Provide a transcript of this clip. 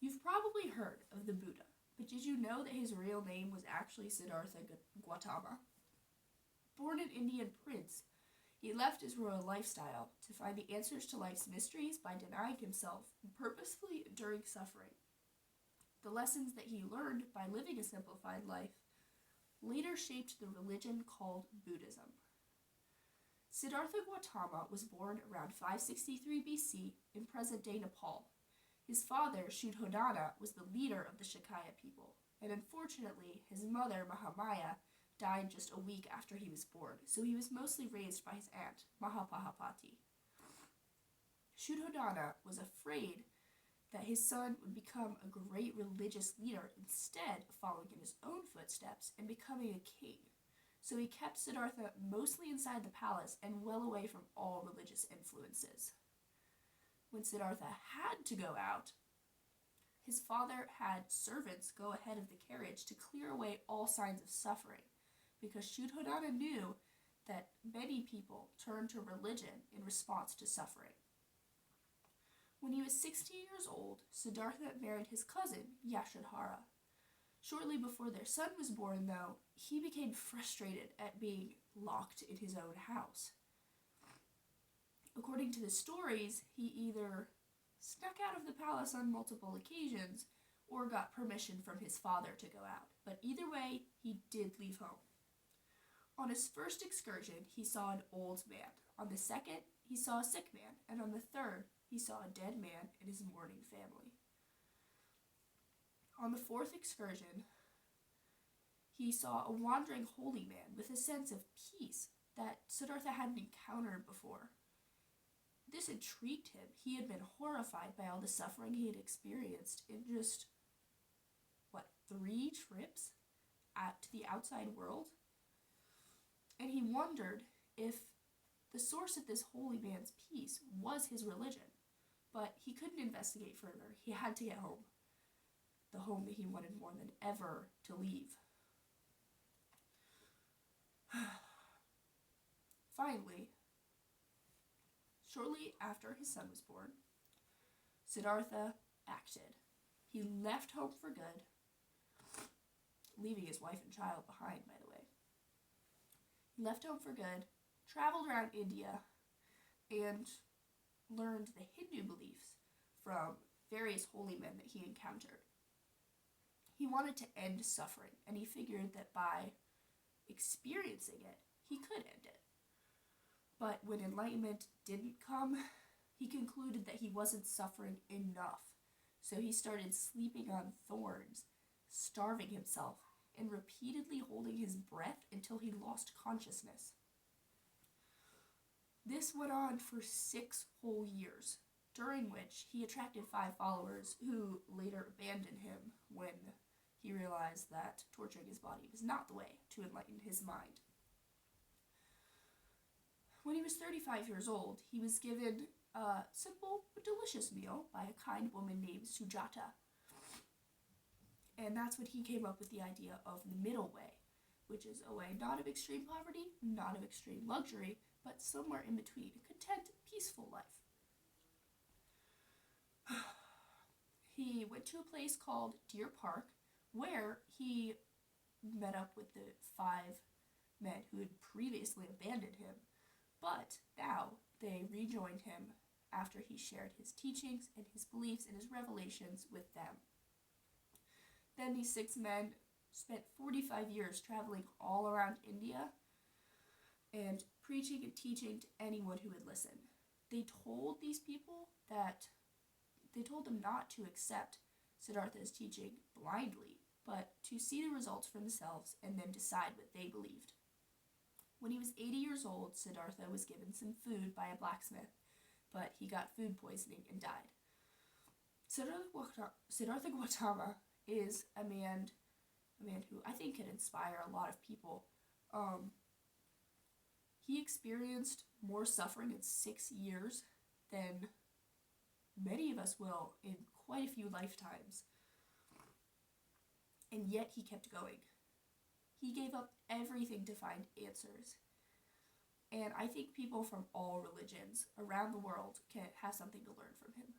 You've probably heard of the Buddha, but did you know that his real name was actually Siddhartha Gautama? Born an Indian prince, he left his royal lifestyle to find the answers to life's mysteries by denying himself and purposefully enduring suffering. The lessons that he learned by living a simplified life later shaped the religion called Buddhism. Siddhartha Gautama was born around 563 BC in present-day Nepal. His father, Shuddhodana, was the leader of the Shakya people, and unfortunately, his mother, Mahamaya, died just a week after he was born, so he was mostly raised by his aunt, Mahapahapati. Shuddhodana was afraid that his son would become a great religious leader instead of following in his own footsteps and becoming a king. So he kept Siddhartha mostly inside the palace and well away from all religious influences. When Siddhartha had to go out, his father had servants go ahead of the carriage to clear away all signs of suffering, because Shuddhodana knew that many people turn to religion in response to suffering. When he was 16 years old, Siddhartha married his cousin, Yashodhara. Shortly before their son was born, though, he became frustrated at being locked in his own house. According to the stories, he either snuck out of the palace on multiple occasions or got permission from his father to go out. But either way, he did leave home. On his first excursion, he saw an old man. On the second, he saw a sick man. And on the third, he saw a dead man and his mourning family. On the fourth excursion, he saw a wandering holy man with a sense of peace that Siddhartha hadn't encountered before. This intrigued him. He had been horrified by all the suffering he had experienced in just, 3 trips to the outside world? And he wondered if the source of this holy man's peace was his religion. But he couldn't investigate further. He had to get home. The home that he wanted more than ever to leave. Finally, shortly after his son was born, Siddhartha acted. He left home for good, leaving his wife and child behind, by the way. He left home for good, traveled around India, and learned the Hindu beliefs from various holy men that he encountered. He wanted to end suffering, and he figured that by experiencing it, he could end it. But when enlightenment didn't come, he concluded that he wasn't suffering enough. So he started sleeping on thorns, starving himself, and repeatedly holding his breath until he lost consciousness. This went on for 6 whole years, during which he attracted 5 followers who later abandoned him when he realized that torturing his body was not the way to enlighten his mind. When he was 35 years old, he was given a simple but delicious meal by a kind woman named Sujata. And that's when he came up with the idea of the middle way, which is a way not of extreme poverty, not of extreme luxury, but somewhere in between, a content, peaceful life. He went to a place called Deer Park, where he met up with the 5 men who had previously abandoned him, but now they rejoined him after he shared his teachings and his beliefs and his revelations with them. Then these 6 men spent 45 years traveling all around India and preaching and teaching to anyone who would listen. They told them not to accept Siddhartha's teaching blindly, but to see the results for themselves and then decide what they believed. When he was 80 years old, Siddhartha was given some food by a blacksmith, but he got food poisoning and died. Siddhartha Gautama is a man who I think can inspire a lot of people. He experienced more suffering in 6 years than many of us will in quite a few lifetimes. And yet he kept going. He gave up everything to find answers. And I think people from all religions around the world can have something to learn from him.